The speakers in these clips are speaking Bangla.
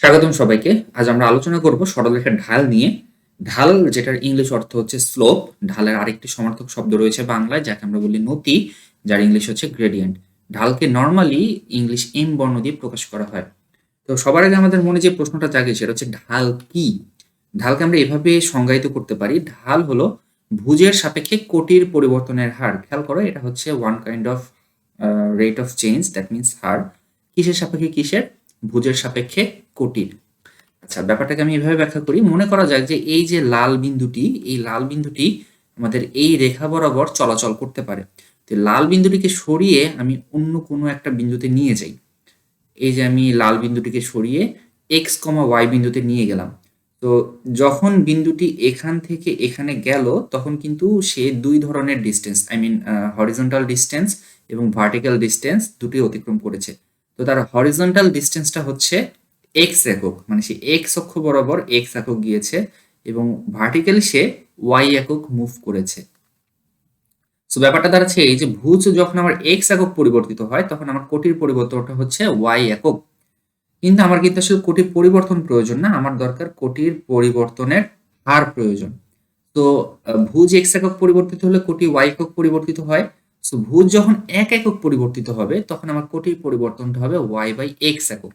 স্বাগতম সবাইকে। আজ আমরা আলোচনা করব সরলরেখার ঢাল নিয়ে। ঢাল যেটার ইংলিশ অর্থ হচ্ছে স্লোপ। ঢালের আরেকটি সমার্থক শব্দ রয়েছে বাংলায় যাকে আমরা বলি নতি, যার ইংলিশ হচ্ছে গ্রেডিয়েন্ট। ঢালকে নরমালি ইংলিশ এম বর্ণ দিয়ে প্রকাশ করা হয়। তো সবার আগে আমাদের মনে যে প্রশ্নটা জাগে সেটা হচ্ছে ঢাল কি? ঢালকে আমরা এভাবে সংজ্ঞায়িত করতে পারি, ঢাল হলো ভুজের সাপেক্ষে কোটির পরিবর্তনের হার। খেয়াল করো, এটা হচ্ছে one kind of rate of change, that means হার। কিসের সাপেক্ষে কিসের? ভুজের সাপেক্ষে কোটির। আচ্ছা, ব্যাপারটাকে আমি এভাবে ব্যাখ্যা করি। মনে করা যাক যে এই যে লাল বিন্দুটি, এই লাল বিন্দুটি আমাদের এই রেখা বরাবর চলাচল করতে পারে। তো লাল বিন্দুটিকে সরিয়ে আমি অন্য কোনো একটা বিন্দুতে নিয়ে যাই। এই যে আমি লাল বিন্দুটিকে সরিয়ে এক্স কমা ওয়াই বিন্দুতে নিয়ে গেলাম। তো যখন বিন্দুটি এখান থেকে এখানে গেল তখন কিন্তু সে দুই ধরনের distance, I mean horizontal distance এবং ভার্টিক্যাল ডিস্টেন্স দুটি অতিক্রম করেছে। তো তার হরিজন্টাল ডিস্টেন্সটা হচ্ছে এক্স একক, মানে সে এক্স অক্ষ বরাবর এক্স একক গিয়েছে এবং ভার্টিক্যালি সে ওয়াই একক মুভ করেছে। সো ব্যাপারটা দাঁড়াচ্ছে এই যে ভুজ যখন আমার এক্স একক পরিবর্তিত হয় তখন আমার কোটির পরিবর্তনটা হচ্ছে ওয়াই একক। কিন্তু আমার কিন্তু আসলে কোটির পরিবর্তন প্রয়োজন না, আমার দরকার কোটির পরিবর্তনের হার প্রয়োজন। তো ভুজ এক্স একক পরিবর্তিত হলে কোটি ওয়াই একক পরিবর্তিত হয়। সো ভুজ যখন এক একক পরিবর্তিত হবে তখন আমার কোটির পরিবর্তনটা হবে ওয়াই বাই এক্স একক।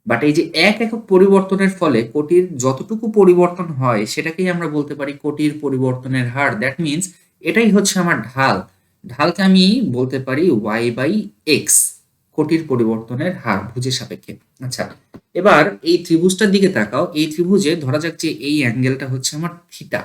বাট এই যে এক একক পরিবর্তনের ফলে কোটির যতটুকু পরিবর্তন হয় সেটাকেই আমরা বলতে পারি কোটির পরিবর্তনের হার। দ্যাট মিনস এটাই হচ্ছে আমার ঢাল। ঢালকে আমি বলতে পারি ওয়াই বাই এক্স, কোটির পরিবর্তনের হার ভুজের সাপেক্ষে। আচ্ছা, এবার এই ত্রিভুজটার দিকে তাকাও। এই ত্রিভুজে ধরা যাক যে এই অ্যাঙ্গেলটা হচ্ছে আমার থিটা।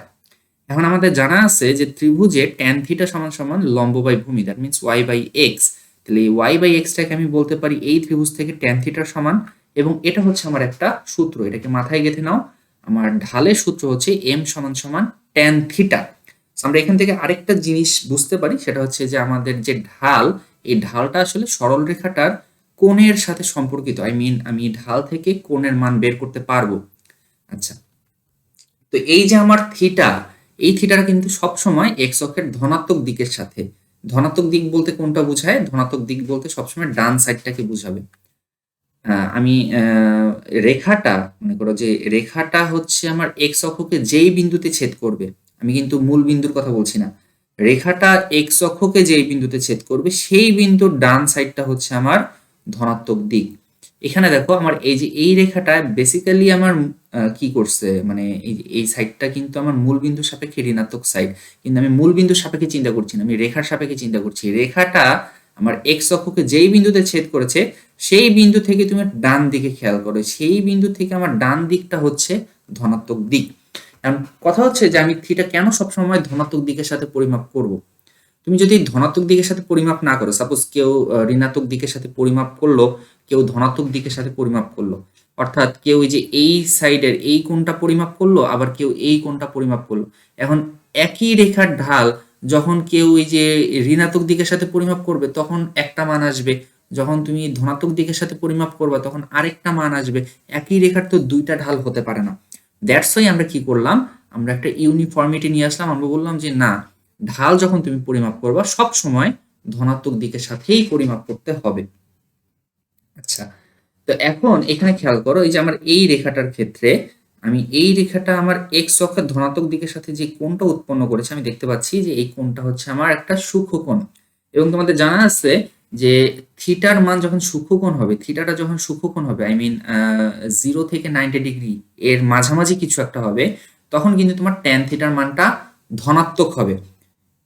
এখন আমাদের জানা আছে যে ত্রিভুজে ট্যান থিটা সমান সমান লম্ব বাই ভূমি, that means Y by X. তাহলে এই ওয়াই বাই এক্সটাকে আমি বলতে পারি এই ত্রিভুজ থেকে ট্যান থিটার সমান, এবং এটা হচ্ছে আমার একটা সূত্র, এটাকে মাথায় গেঁথে নাও। আমার ঢালের সূত্র হচ্ছে এম সমান সমান ট্যান থিটা। আমরা এখান থেকে আরেকটা জিনিস বুঝতে পারি, সেটা হচ্ছে যে আমাদের যে ঢাল, এই ঢালটা আসলে সরল রেখাটার কোণের সাথে সম্পর্কিত। আই মিন আমি ঢাল থেকে কোণের মান বের করতে পারবো। আচ্ছা, তো এই যে আমার থিটা, এই থিটাটা কিন্তু সবসময় এক্স অক্ষের ধনাত্মক দিকের সাথে। ধনাত্মক দিক বলতে কোনটা বোঝায়? ধনাত্মক দিক বলতে সবসময় ডান সাইডটাকে বোঝাবে। আমি রেখাটা, মনে করো যে রেখাটা হচ্ছে আমার এক্স অক্ষকে যেই বিন্দুতে ছেদ করবে, আমি কিন্তু মূল বিন্দুর কথা বলছি না, রেখাটা এক্স অক্ষকে যেই বিন্দুতে ছেদ করবে সেই বিন্দুর ডান সাইডটা হচ্ছে আমার ধনাত্মক দিক। এখানে দেখো আমার এই যে এই রেখাটা বেসিক্যালি আমার কি করছে, মানে এই সাইডটা কিন্তু আমার মূল বিন্দুর সাপেক্ষে ঋণাত্মক সাইড, কিন্তু আমি মূল বিন্দুর সাপেক্ষে চিন্তা করছি না, আমি রেখার সাপেক্ষে চিন্তা করছি। রেখাটা আমার এক্স অক্ষকে যেই বিন্দুতে ছেদ করেছে সেই বিন্দু থেকে তুমি ডান দিকে খেয়াল করো, সেই বিন্দু থেকে আমার ডান দিকটা হচ্ছে ধনাত্মক দিক। এখন কথা হচ্ছে যে আমি থিটা কেন সবসময় ধনাত্মক দিকের সাথে পরিমাপ করব? তুমি যদি ধনাত্মক দিকের সাথে পরিমাপ না করো, সাপোজ কেউ ঋণাত্মক দিকের সাথে পরিমাপ করলো, কেউ ধনাত্মক দিকের সাথে পরিমাপ করলো, অর্থাৎ কেউ এই যে এই সাইডের এই কোণটা পরিমাপ করলো, আবার কেউ এই কোণটা পরিমাপ করলো। এখন একই রেখার ঢাল যখন কেউ এই যে ঋণাত্মক দিকের সাথে পরিমাপ করবে তখন একটা মান আসবে, যখন তুমি ধনাত্মক দিকের সাথে পরিমাপ করবে তখন আরেকটা মান আসবে। একই রেখার তো দুইটা ঢাল হতে পারে না। দ্যাটস ওয়াই আমরা কি করলাম, আমরা একটা ইউনিফর্মিটি নিয়ে আসলাম। আমরা বললাম যে না, ঢাল যখন তুমি পরিমাপ করবা সব সময় ধনাত্মক দিকের সাথেই পরিমাপ করতে হবে। আচ্ছা, তো এখন এখানে খেয়াল করো, এই যে আমার এই রেখাটার ক্ষেত্রে আমি এই রেখাটা আমার এক্স অক্ষের ধনাত্মক দিকের সাথে যে কোণটা উৎপন্ন করেছে, আমি দেখতে পাচ্ছি যে এই কোণটা হচ্ছে আমার একটা সূক্ষ্মকোণ। এবং তোমাদের জানা আছে যে থিটার মান যখন সূক্ষ্মকোণ হবে, থিটাটা যখন সূক্ষ্মকোণ হবে, আই মিন 0 থেকে 90 ডিগ্রি এর মাঝামাঝি কিছু একটা হবে, তখন কিন্তু তোমার ট্যান থিটার মানটা ধনাত্মক হবে।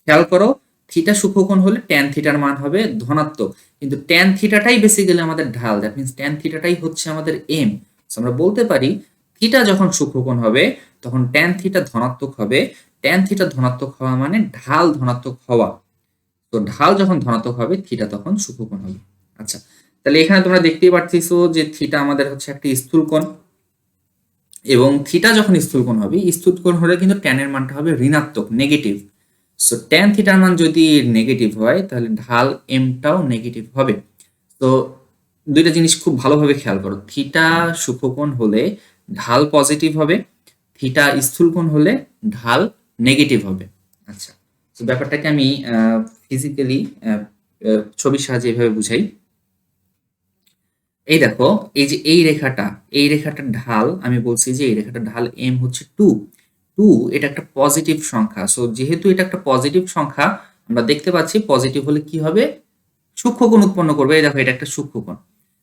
খেয়াল করো, থিটা সূক্ষ্মকোণ হলে ট্যান থিটার মান হবে ধনাত্মক, কিন্তু ট্যান থিটাটাই বেসিক্যালি আমাদের ঢাল, দ্যাট মিনস ট্যান থিটাটাই হচ্ছে আমাদের এম। আমরা বলতে পারি থিটা যখন সূক্ষ্মকোণ হবে তখন ট্যান থিটা ধনাত্মক হবে। ট্যান থিটা ধনাত্মক হওয়া মানে ঢাল ধনাত্মক হওয়া। তো ঢাল যখন ধনাত্মক হবে থিটা তখন সূক্ষ্মকোণ হবে। আচ্ছা, তাহলে এখানে তোমরা দেখতেই পাচ্ছিছো যে থিটা আমাদের হচ্ছে একটি স্থূল কোণ, এবং থিটা যখন স্থূল কোণ হবে, স্থূল কোণ হলে কিন্তু ট্যানের মানটা হবে ঋণাত্মক, নেগেটিভ। সো ট্যান থিটার মান যদি নেগেটিভ হয় তাহলে ঢাল এমটাও নেগেটিভ হবে। তো দুইটা জিনিস খুব ভালোভাবে খেয়াল করো, থিটা সূক্ষ্মকোণ হলে ঢাল পজিটিভ হবে, থিটা স্থূলকোণ হলে ঢাল নেগেটিভ হবে। আচ্ছা, তো ব্যাপারটাকে আমি ফিজিক্যালি ছবির সাহায্যে এভাবে বুঝাই। এই দেখো, এই যে এই রেখাটার ঢাল আমি বলছি যে এই রেখাটার ঢাল এম হচ্ছে 2। 2 এটা একটা পজিটিভ সংখ্যা। সো যেহেতু এটা একটা পজিটিভ সংখ্যা, আমরা দেখতে পাচ্ছি পজিটিভ হলে কি হবে, সূক্ষ্মকোণ উৎপন্ন করবে। এই দেখো, এটা একটা সূক্ষ্মকোণ।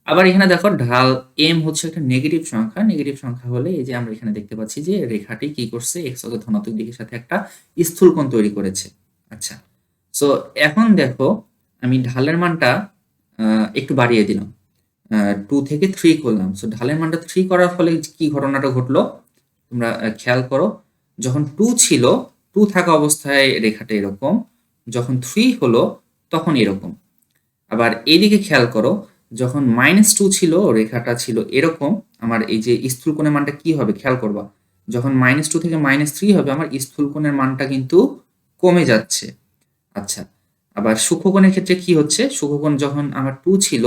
আবার এখানে দেখো ঢাল এম হচ্ছে একটা নেগেটিভ সংখ্যা। নেগেটিভ সংখ্যা হলে এই যে আমরা এখানে দেখতে পাচ্ছি যে রেখাটি কি করছে, এক্স অক্ষের ধনাত্মক দিকের সাথে একটা স্থূলকোণ তৈরি করেছে। আচ্ছা, সো এখন দেখো আমি ঢালের মানটা একটু বাড়িয়ে দিলাম, 2 থেকে 3 করলাম। সো ঢালের মানটা 3 করার ফলে কি ঘটনাটা ঘটলো তোমরা খেয়াল করো। যখন 2 ছিল, 2 থাকা অবস্থায় রেখাটা এরকম, যখন 3 হলো তখন এরকম। আবার এইদিকে খেয়াল করো, যখন -2 ছিল রেখাটা ছিল এরকম। আমার এই যে স্থূলকোণের মানটা কি হবে খেয়াল করবা, যখন -2 থেকে -3 হবে আমার স্থূলকোণের মানটা কিন্তু কমে যাচ্ছে। আচ্ছা, আবার সূক্ষ্মকোণের ক্ষেত্রে কি হচ্ছে, সূক্ষ্মকোণ যখন আমার 2 ছিল,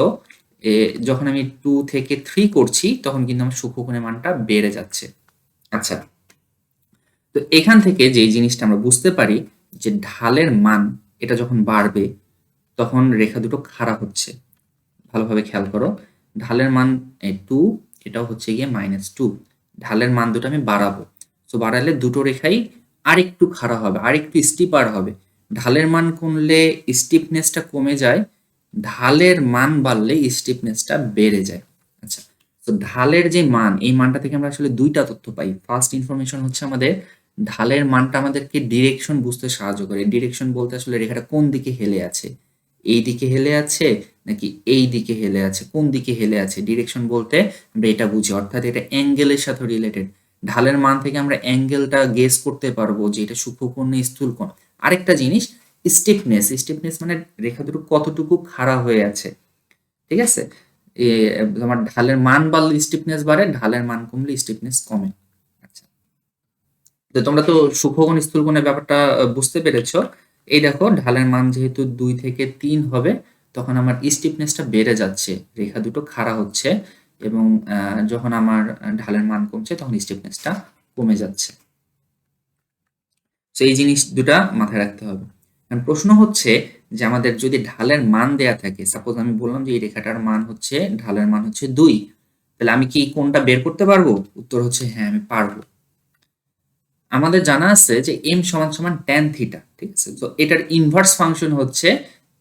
যখন আমি 2 থেকে 3 করছি তখন কিন্তু আমার সূক্ষ্মকোণের মানটা বেড়ে যাচ্ছে। আচ্ছা, তো এখান থেকে যে জিনিসটা আমরা বুঝতে পারি যে ঢালের মান এটা যখন বাড়বে তখন রেখা দুটো খাড়া হচ্ছে। ভালোভাবে খেয়াল করো, ঢালের মান 2, এটাও হচ্ছে গিয়ে -2। ঢালের মান দুটো আমি বাড়াবো। সো বাড়ালে দুটো রেখাই আরেকটু খাড়া হবে, আরেকটু স্টিপার হবে। ঢালের মান কমলে স্টিফনেসটা কমে যায়, ঢালের মান বাড়লে স্টিফনেসটা বেড়ে যায়। আচ্ছা, তো ঢালের যে মান, এই মানটা থেকে আমরা আসলে দুইটা তথ্য পাই। ফার্স্ট ইনফরমেশন হচ্ছে আমাদের ঢালের মানটা আমাদেরকে ডিরেকশন বুঝতে সাহায্য করে। ডিরেকশন বলতে আসলে রেখাটা কোন দিকে হেলে আছে, এই দিকে হেলে আছে নাকি এই দিকে হেলে আছে, কোন দিকে হেলে আছে, ডিরেকশন বলতে আমরা এটা বুঝি। অর্থাৎ এটা অ্যাঙ্গেলের সাথে রিলেটেড। ঢালের মান থেকে আমরা অ্যাঙ্গেলটা গেস করতে পারবো যে এটা সূক্ষ্মকোণ না স্থূলকোণ। আরেকটা জিনিস স্টিফনেস, স্টিফনেস মানে রেখা দুটো কতটুকু খাড়া হয়ে আছে। ঠিক আছে, এ তোমার ঢালের মান বাড়লে স্টিফনেস বাড়ে, ঢালের মান কমলে স্টিফনেস কমে। আচ্ছা, তো তোমরা তো সূক্ষ্মকোণ স্থূলকোণের ব্যাপারটা বুঝতে পেরেছো। এই দেখো, ঢালের মান যেহেতু 2 থেকে 3 হবে তখন আমার স্টিফনেসটা বেড়ে যাচ্ছে, রেখা দুটো খাড়া হচ্ছে। এবং যখন আমার ঢালের মান কমছে তখন স্টিফনেসটা কমে যাচ্ছে। তো এই জিনিস দুটা মাথায় রাখতে হবে। এখন প্রশ্ন হচ্ছে যে আমাদের যদি ঢালের মান দেয়া থাকে, সাপোজ আমি বললাম যে এই রেখাটার মান হচ্ছে, ঢালের মান হচ্ছে 2, তাহলে আমি কি কোনটা বের করতে পারবো? উত্তর হচ্ছে হ্যাঁ, আমি পারবো। আমাদের জানা আছে যে m সমান সমান tan থিটা। ঠিক আছে, তো এটার ইনভার্স ফাংশন হচ্ছে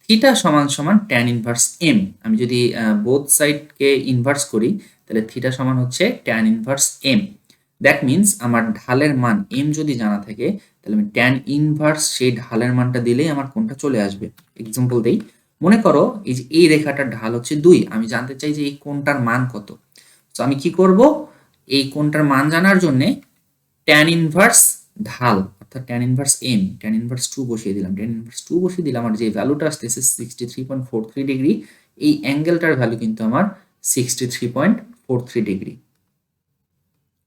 থিটা সমান সমান tan ইনভার্স m। আমি যদি বোথ সাইডকে ইনভার্স করি তাহলে থিটা সমান হচ্ছে tan inverse m। That means আমার ঢালের মান m যদি জানা থাকে তাহলে আমি tan ইনভার্স সেই ঢালের মানটা দিলেই আমার কোনটা চলে আসবে। এক্সাম্পল দেই, মনে করো এই যে এই রেখাটার ঢাল হচ্ছে 2, আমি জানতে চাই যে এই কোণটার মান কত। তো আমি কি করব, এই কোণটার মান জানার জন্য tan ইনভার্স ঢাল অর্থাৎ tan inverse m, tan inverse 2 বসিয়ে দিলাম। tan ইনভার্স 2 বসিয়ে দিলাম, আমার যে ভ্যালুটা আসতেছে 63.43 ডিগ্রি, এই অ্যাঙ্গেলটার ভ্যালু কিন্তু আমার 63.43 ডিগ্রি।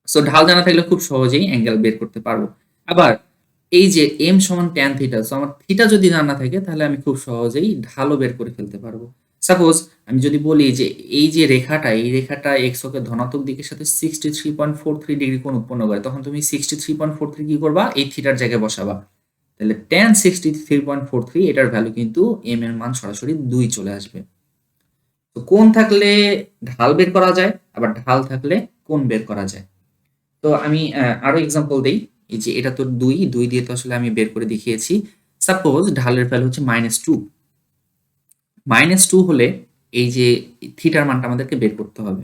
সো ঢাল জানা থাকলে খুব সহজেই অ্যাঙ্গেল বের করতে পারবো। আবার এই যে m সমান tan থিটা, সো আমার থিটা যদি জানা থাকে তাহলে আমি খুব সহজেই ঢালও বের করে ফেলতে পারবো। সাপোজ আমি যদি বলি যে এই যে রেখাটা, এই রেখাটা এক্স অক্ষের ধনাত্মক দিকের সাথে 63.43 ডিগ্রি কোণ উৎপন্ন করে, তখন তুমি 63.43 কি করবা, এই থিটার জায়গায় বসাবা। তাহলে tan 63.43 এটার ভ্যালু কিন্তু m এর মান সরাসরি 2 চলে আসবে। তো কোণ থাকলে ঢাল বের করা যায়, আবার ঢাল থাকলে কোণ বের করা যায়। তো আমি আরো এক্সাম্পল দেই। এই যে এটা তো 2, 2 দিয়ে তো আসলে আমি বের করে দেখিয়েছি। সাপোজ ঢালের ভ্যালু হচ্ছে -2। -2 হলে এই যে থিটার মানটা আমাদেরকে বের করতে হবে।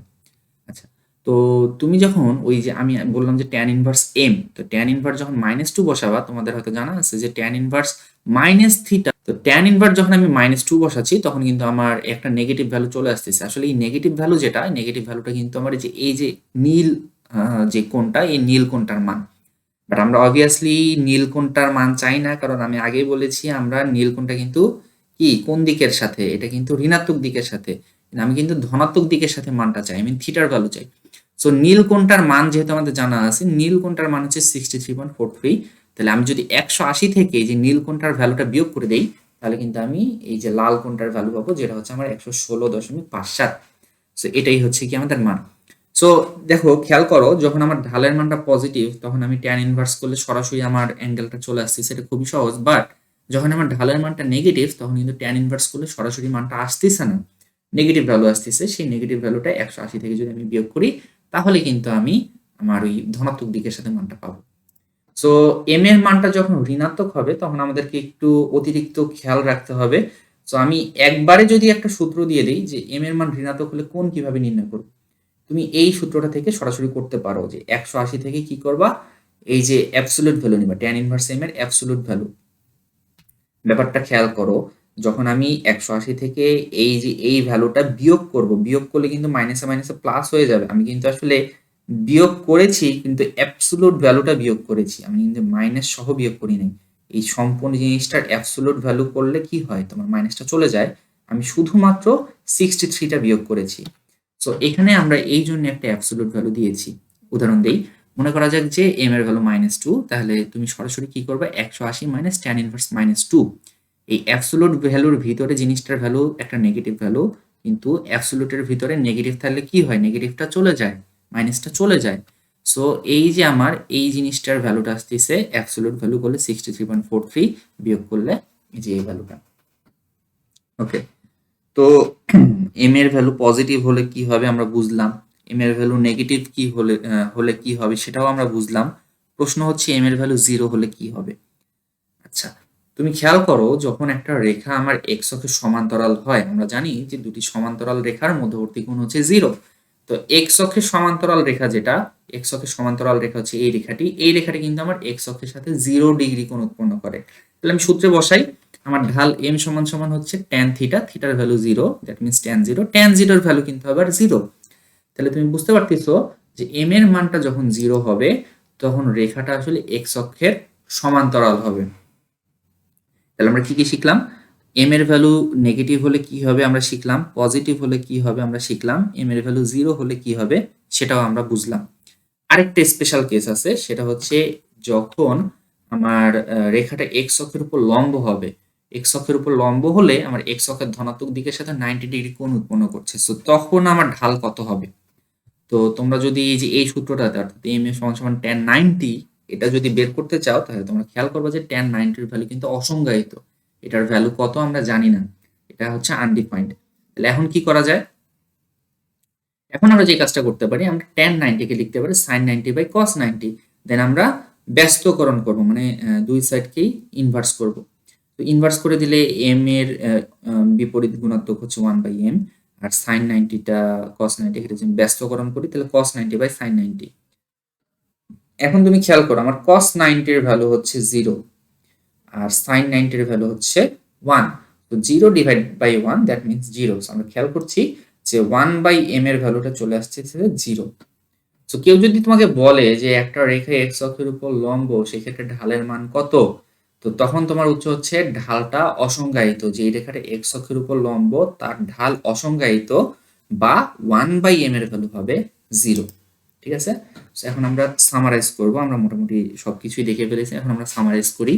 আচ্ছা, তো তুমি যখন ওই যে আমি বললাম যে tan ইনভার্স m, তো tan ইনভার্স যখন -2 বসাবা, তোমাদের হয়তো জানা আছে যে tan ইনভার্স মাইনাস থিটা। তো tan ইনভার্স যখন আমি -2 বসাচ্ছি তখন কিন্তু আমার একটা নেগেটিভ ভ্যালু চলে আসতেছে। আসলে এই নেগেটিভ ভ্যালু যেটা, নেগেটিভ ভ্যালুটা কিন্তু আমার এই যে নীল যে কোণটা, এই নীল কোণটার মান। বাট আমরা অবভিয়াসলি নীল কোণটার মান চাই না, কারণ আমি আগেই বলেছি আমরা নীল কোণটা কিন্তু কি কোন দিকের সাথে, এটা কিন্তু ঋণাত্মক দিকের সাথে। আমি কিন্তু ধনাত্মক দিকের সাথে মানটা চাই, আমি থিটার ভ্যালু চাই। সো নীল কোণটার মান যেহেতু আমাদের জানা আছে, নীল কোণটার মান হচ্ছে 63.43। তাহলে আমি যদি 180 থেকে এই যে নীল কোণটার ভ্যালুটা বিয়োগ করে দেই তাহলে কিন্তু আমি এই যে লাল কোণটার ভ্যালু পাবো, যেটা হচ্ছে আমার 116.57। সো এটাই হচ্ছে কি আমাদের মান। সো দেখো, খেয়াল করো, যখন আমার ঢালের মানটা পজিটিভ তখন আমি tan ইনভার্স করলে সরাসরি আমার অ্যাঙ্গেলটা চলে আসছে, সেটা খুবই সহজ। বাট যখন আমার ঢালের মানটা নেগেটিভ তখন কিন্তু tan ইনভার্স করলে সরাসরি মানটা আসতেছে না। নেগেটিভ ভ্যালু আসতেছে, সেই নেগেটিভ ভ্যালুটা 180 থেকে যদি আমি বিয়োগ করি তাহলে কিন্তু আমি আমার ওই ধনাত্মক দিকের সাথে মানটা পাবো। সো এম এর মানটা যখন ঋণাত্মক হবে তখন আমাদেরকে একটু অতিরিক্ত খেয়াল রাখতে হবে। সো আমি একবারে যদি একটা সূত্র দিয়ে দিই যে এম এর মান ঋণাত্মক হলে কোণ কিভাবে নির্ণয় করব, তুমি এই সূত্রটা থেকে সরাসরি করতে পারো যে 180 থেকে কি করবা, এই যে অ্যাবসোলিউট ভ্যালু নিবা, tan ইনভার্স m এর অ্যাবসোলিউট ভ্যালু। ব্যাপারটা খেয়াল করো, যখন আমি 180 থেকে এই যে এই ভ্যালুটা বিয়োগ করব, বিয়োগ করলে কিন্তু মাইনাসে মাইনাসে প্লাস হয়ে যাবে। আমি কিন্তু আসলে বিয়োগ করেছি কিন্তু অ্যাবসোলিউট ভ্যালুটা বিয়োগ করেছি, আমি কিন্তু মাইনাস সহ বিয়োগ করি নাই। এই সম্পূর্ণ জিনিসটার অ্যাবসোলিউট ভ্যালু করলে কি হয়, তোমার মাইনাসটা চলে যায়। আমি শুধুমাত্র 63টা বিয়োগ করেছি। সো এখানে আমরা এই জন্য একটা অ্যাবসোলিউট ভ্যালু দিয়েছি। উদাহরণ দেই, মনে করা যাক যে m এর ভ্যালু -2, তাহলে তুমি সরাসরি কি করবে, 180 মাইনাস tan ইনভার্স -2। এই অ্যাবসোলিউট ভ্যালুর ভিতরে জিনিসটার ভ্যালু একটা নেগেটিভ ভ্যালু, কিন্তু অ্যাবসোলিউটের ভিতরে নেগেটিভ থাকলে কি হয়, নেগেটিভটা চলে যায়, মাইনাসটা চলে যায়। সো এই যে আমার এই জিনিসটার ভ্যালুটা আসতেছে, অ্যাবসোলিউট ভ্যালু করলে 63.43 বিয়োগ করলে এই যে এই ভ্যালুটা। ওকে, তো m এর ভ্যালু পজিটিভ হলে কি হবে আমরা বুঝলাম, m এর ভ্যালু নেগেটিভ কি হলে কি হবে সেটাও আমরা বুঝলাম। প্রশ্ন হচ্ছে m এর ভ্যালু 0 হলে কি হবে। আচ্ছা, তুমি খেয়াল করো, যখন একটা রেখা আমার x অক্ষের সমান্তরাল হয়, আমরা জানি যে দুটি সমান্তরাল রেখার মধ্যবর্তী কোণ হচ্ছে 0। তো x অক্ষের সমান্তরাল রেখা যেটা, x অক্ষের সমান্তরাল রেখা হচ্ছে এই রেখাটি, এই রেখাটি কিন্তু আমার x অক্ষের সাথে 0 ডিগ্রি কোণ উৎপন্ন করে। তাহলে আমি সূত্রে বসাই, আমার ঢাল m সমান সমান হচ্ছে tan থিটা, থিটার value 0, that means tan 0, tan 0 এর ভ্যালু কিন্তু আবার 0। তাহলে তুমি বুঝতে পারতেছো যে m এর মানটা যখন 0 হবে তখন রেখাটা আসলে x অক্ষের সমান্তরাল হবে। তাহলে আমরা কি কি শিখলাম, m এর ভ্যালু নেগেটিভ হলে কি হবে আমরা শিখলাম, পজিটিভ হলে কি হবে আমরা শিখলাম, m এর ভ্যালু 0 হলে কি হবে সেটাও আমরা বুঝলাম। আরেকটা স্পেশাল কেস আছে, সেটা হচ্ছে যখন আমার রেখাটা x অক্ষের উপর লম্ব হবে, x অক্ষের উপর লম্ব হলে আমার x অক্ষের ধনাত্মক দিকের সাথে 90 ডিগ্রি কোণ উৎপন্ন করছে। সো তখন আমার ঢাল কত হবে। তো তোমরা যদি এই যে এই সূত্রটাতে অর্থাৎ m এর সমান সমান tan 90 এটা যদি বের করতে চাও, তাহলে তোমরা খেয়াল করবে যে tan 90 এর ভ্যালু কিন্তু অসংজ্ঞায়িত, এটার ভ্যালু কত আমরা জানি না, এটা হচ্ছে আনডিফাইন্ড। তাহলে এখন কি করা যায়, এখন আমরা যে কাজটা করতে পারি, আমরা tan 90 কে লিখতে পারি sin 90 বাই cos 90, দেন আমরা ব্যস্তকরণ করব, মানে দুই সাইডকেই ইনভার্স করব। তো ইনভার্স করে দিলে m এর বিপরীত গুণাত্মক হচ্ছে 1/m, আর sin 90টা cos 90 কে যদি ব্যস্তকরণ করি তাহলে cos 90 বাই sin 90। এখন তুমি খেয়াল করো, আমার cos 90 এর ভ্যালু হচ্ছে 0 আর sin 90 এর ভ্যালু হচ্ছে 1। তো 0 ডিভাইড বাই 1 দ্যাট মিন্স 0। আমরা খেয়াল করছি যে 1/m এর ভ্যালুটা চলে আসছে 0। তো কেউ যদি তোমাকে বলে যে একটা রেখা x অক্ষের উপর লম্ব, সেক্ষেত্রে ঢালের মান কত, তো তখন তোমার উত্তর হচ্ছে ঢালটা অসংজ্ঞায়িত, যে এই রেখাটা x অক্ষের উপর লম্ব তার ঢাল অসংজ্ঞায়িত, বা 1/m এর ভ্যালু হবে 0। ঠিক আছে, এখন আমরা সামারাইজ করব, আমরা মোটামুটি সবকিছুই দেখে ফেলেছি, এখন আমরা সামারাইজ করি।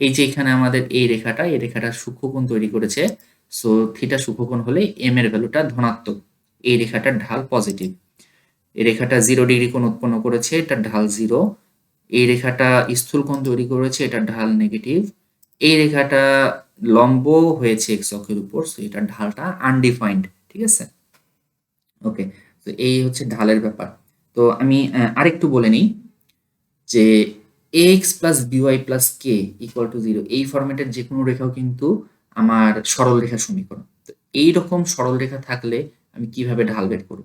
এই যে এখানে আমাদের এই রেখাটা সূক্ষ্মকোণ তৈরি করেছে। সো থিটা সূক্ষ্মকোণ হলে m এর ভ্যালুটা ধনাত্মক, এই রেখাটার ঢাল পজিটিভ। এই রেখাটা 0 ডিগ্রি কোণ উৎপন্ন করেছে, এটার ঢাল 0। এই রেখাটা স্থূল কোণ তৈরি করেছে, এটার ঢাল নেগেটিভ। এই রেখাটা লম্ব হয়েছে x অক্ষের উপর, সো এটার ঢালটা আনডিফাইন্ড। ঠিক আছে, ওকে। তো এই হচ্ছে ঢালের ব্যাপার। তো আমি আরেকটু বলে নিই যে ax plus by plus k equal to 0, এই ফরম্যাটের যে কোনো রেখাও কিন্তু আমার সরল রেখার সমীকরণ। তো এইরকম সরল রেখা থাকলে আমি কিভাবে ঢাল বের করব।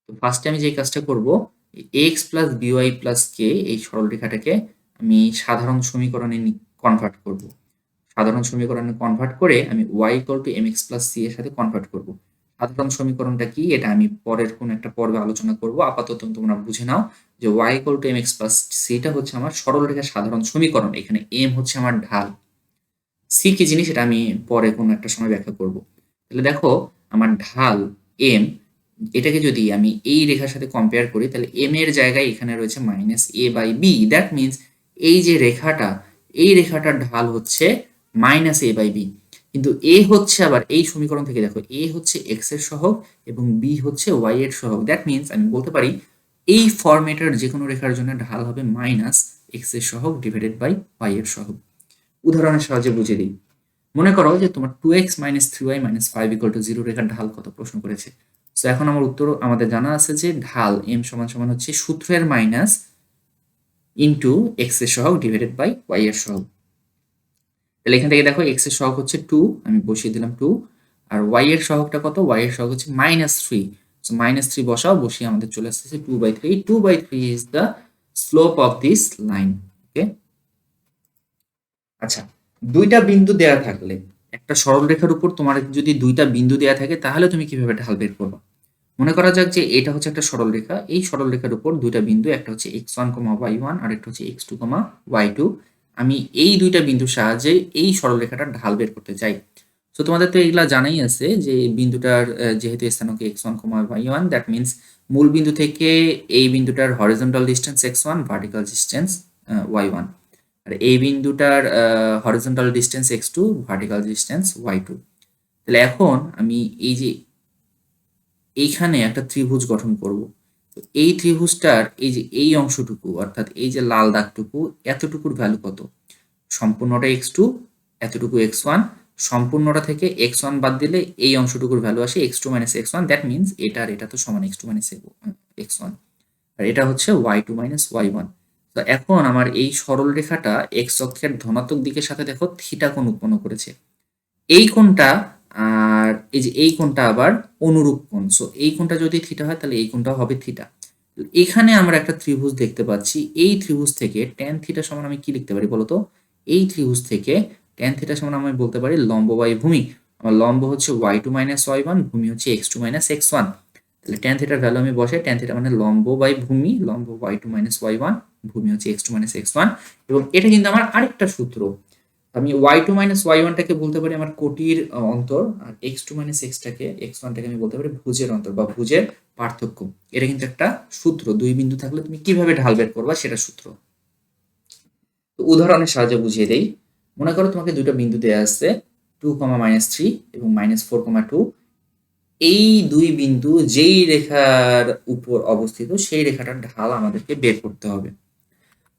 তো ফার্স্টে আমি যে কাজটা করব, x plus by plus k এই সরল রেখাটাকে আমি সাধারণ সমীকরণে কনভার্ট করব। সাধারণ সমীকরণে কনভার্ট করে আমি y equal to mx plus c এর সাথে কনভার্ট করব। সাধারণ সমীকরণটা কি এটা আমি পরের কোন একটা পর্বে আলোচনা করব, আপাতত তোমরা বুঝে নাও যে y equal to mx plus c টা হচ্ছে আমার সরল রেখার সাধারণ সমীকরণ, এখানে m হচ্ছে আমার ঢাল, c কি জিনিস এটা আমি পরে কোনো একটা সময় ব্যাখ্যা করব। তাহলে দেখো আমার ঢাল m, এটাকে যদি আমি এই রেখার সাথে কম্পেয়ার করি তাহলে m এর জায়গায় এখানে রয়েছে minus a by B, that means এই যে রেখাটা, এই রেখাটার ঢাল হচ্ছে মাইনাস a বাই বি। কিন্তু a হচ্ছে আবার এই সমীকরণ থেকে দেখো a হচ্ছে x এর সহগ এবং b হচ্ছে y এর সহগ, দ্যাট মিন্স আমি বলতে পারি এই ফরম্যাটের যে কোনো রেখার জন্য ঢাল হবে মাইনাস x এর সহগ ডিভাইডেড বাই y এর সহগ। উদাহরণের সাহায্যে বুঝিয়ে দিই, মনে করো যে তোমার 2x minus 3y minus 5 equal to 0 রেখার ঢাল কত প্রশ্ন করেছে। তো এখন আমার উত্তর আমাদের জানা আছে যে ঢাল m সমান সমান হচ্ছে সূত্রের মাইনাস ইন্টু x এর সহগ ডিভাইডেড বাই y এর সহগ। তাহলে এখান থেকে দেখো x এর সহগ হচ্ছে 2, আমি বসিয়ে দিলাম 2, আর y এর সহগটা কত, y এর সহগ হচ্ছে -3। সো -3 বসাও, বসিয়ে আমাদের চলে আসছে 2/3। 2/3 is the slope of this line. Okay, আচ্ছা, দুইটা বিন্দু দেয়া থাকলে একটা সরলরেখার উপর তোমার যদি দুইটা বিন্দু দেয়া থাকে তাহলে তুমি কিভাবে ঢাল বের করবে। মনে করা যাক যে এটা হচ্ছে একটা সরলরেখা, এই সরলরেখার উপর দুইটা বিন্দু, একটা হচ্ছে x1, y1 আর একটা হচ্ছে x2, y2। আমি এই দুইটা বিন্দুর সাহায্যে এই সরলরেখাটার ঢাল বের করতে চাই। তো তোমাদের তো এগুলা জানাই আছে যে বিন্দুটার যেহেতু স্থানাঙ্ক x1, y1, দ্যাট মিন্স মূল বিন্দু থেকে এই বিন্দুটার horizontal distance x1, vertical distance y1, আর এই বিন্দুটার horizontal distance x2, vertical distance y2। তাহলে এখন আমি এই যে এইখানে একটা ত্রিভুজ গঠন করব। তো এই ত্রিভুজটার এই যে এই অংশটুকু, অর্থাৎ এই যে লাল দাগটুকু, এতটুকুর ভ্যালু কত? সম্পূর্ণটা x2, এতটুকু x1, সম্পূর্ণটা থেকে x1 বাদ দিলে এই অংশটুকুর ভ্যালু আসে x2 minus x1, that means এটা আর এটা তো সমান x2 মাইনাস x1, আর এটা হচ্ছে y2 মাইনাস y1। তো এখন আমার এই সরল রেখাটা x অক্ষের ধনাত্মক দিকের সাথে দেখো থিটা কোণ উৎপন্ন করেছে। এই কোণটা আর এই যে এই কোণটা আবার অনুরূপ কোণ। সো এই কোণটা যদি থিটা হয় তাহলে এই কোণটাও হবে থিটা। এখানে আমরা একটা ত্রিভুজ দেখতে পাচ্ছি, এই ত্রিভুজ থেকে ট্যান থিটা সমান আমি কি লিখতে পারি বলতো? এই ত্রিভুজ থেকে ট্যান থিটা সমান আমি বলতে পারি লম্ব বাই ভূমি। আমার লম্ব হচ্ছে y2 মাইনাস y1, ভূমি হচ্ছে x2 মাইনাস x1। তাহলে ট্যান থিটার ভ্যালু আমি বসাই, ট্যান থিটা মানে লম্ব বাই ভূমি, লম্ব y2 মাইনাস y1, ভূমি হচ্ছে x2 মাইনাস x1। এবং এটা কিন্তু আমার আরেকটা সূত্র, আমি y2 মাইনাস y1 টাকে বলতে পারি আমার কোটির অন্তর, আর x2 মাইনাস x1 টাকে আমি বলতে পারি ভুজের অন্তর বা ভুজের পার্থক্য। এটা কিন্তু একটা সূত্র, দুই বিন্দু থাকলে তুমি কিভাবে ঢাল বের করবা সেটা সূত্র। তো উদাহরণের সাহায্যে বুঝিয়ে দেই। মনে করো তোমাকে দুটো বিন্দু দেওয়া আছে 2, -3 এবং -4, 2। এই দুই বিন্দু যেই রেখার উপর অবস্থিত সেই রেখাটার ঢাল আমাদেরকে বের করতে হবে।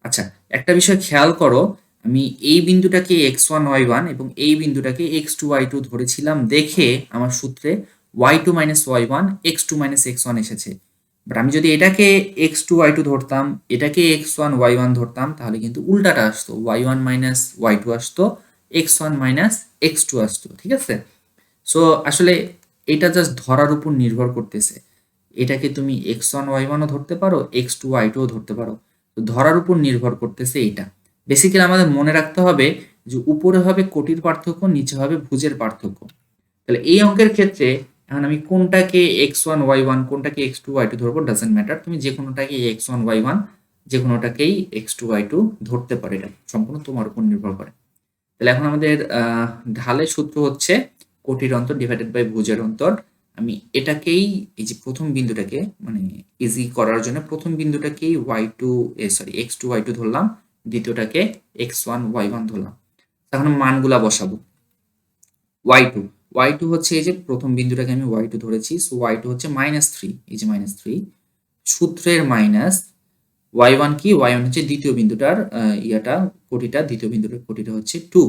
আচ্ছা, একটা বিষয় খেয়াল করো, আমি এই বিন্দুটাকে x1, y1 এবং এই বিন্দুটাকে x2, y2 ধরেছিলাম দেখে আমার সূত্রে y2 minus y1, x2 minus x1 এসেছে। বাট আমি যদি এটাকে x2, y2 ধরতাম, এটাকে x1, y1 ধরতাম, তাহলে কিন্তু উল্টাটা আসতো, y1 মাইনাস y2 আসতো, x1 মাইনাস x2 আসতো। ঠিক আছে? সো আসলে এটা জাস্ট ধরার উপর নির্ভর করতেছে। এটাকে তুমি x1, y1 ও ধরতে পারো, x2, y2 ও ধরতে পারো। তো ধরার উপর নির্ভর করতেছে এটা। বেসিক্যালি আমাদের মনে রাখতে হবে যে উপরে হবে কোটির পার্থক্য, নিচে হবে ভুজের পার্থক্য। তাহলে এই অঙ্কের ক্ষেত্রে এখন আমি কোনটাকে x1, y1, কোনটাকে x2, y2 ধরবো ডাজন্ট ম্যাটার। তুমি যে কোনোটাকে x1, y1, যে কোনোটাকেই x2, y2 ধরতে পারো, এটা সম্পূর্ণ তোমার উপর নির্ভর করে। তাহলে এখন আমাদের ঢালের সূত্র হচ্ছে কোটির অন্তর ডিভাইডেড বাই ভুজের অন্তর। আমি এটাকেই এই যে প্রথম বিন্দুটাকে মানে ইজি করার জন্য প্রথম বিন্দুটাকেই x2, y2 ধরলাম, দ্বিতীয়টাকে x1, y1 ধরলাম। এখন মানগুলা বসাবো। y2 হচ্ছে এই যে প্রথম বিন্দুটাকে আমি y2 ধরেছি, সো y2 হচ্ছে -3, এই যে -3 সূত্রের মাইনাস y1 কি, y1 হচ্ছে দ্বিতীয় বিন্দুটার কোটিটা, দ্বিতীয় বিন্দুটার কোটিটা হচ্ছে 2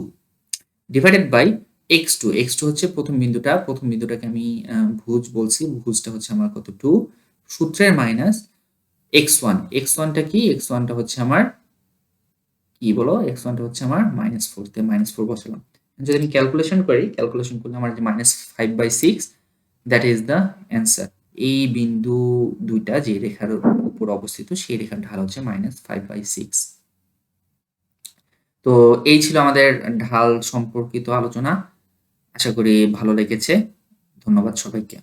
ডিভাইডেড বাই x2 হচ্ছে প্রথম বিন্দুটাকে আমি ভুজ বলছি, ভুজটা হচ্ছে আমার কত 2, সূত্রের মাইনাস x1টা কি, x1টা হচ্ছে আমার কি বলো, x1টা হচ্ছে আমার -4, তে -4 বসালাম। যদি আমি ক্যালকুলেশন করলে আমার যে -5/6, দ্যাট ইজ দ্য অ্যান্সার। এই বিন্দু দুইটা যে রেখার উপর অবস্থিত সেই রেখার ঢাল হচ্ছে -5/6। তো এই ছিল আমাদের ঢাল সম্পর্কিত আলোচনা। আশা করি ভালো লেগেছে। ধন্যবাদ সবাইকে।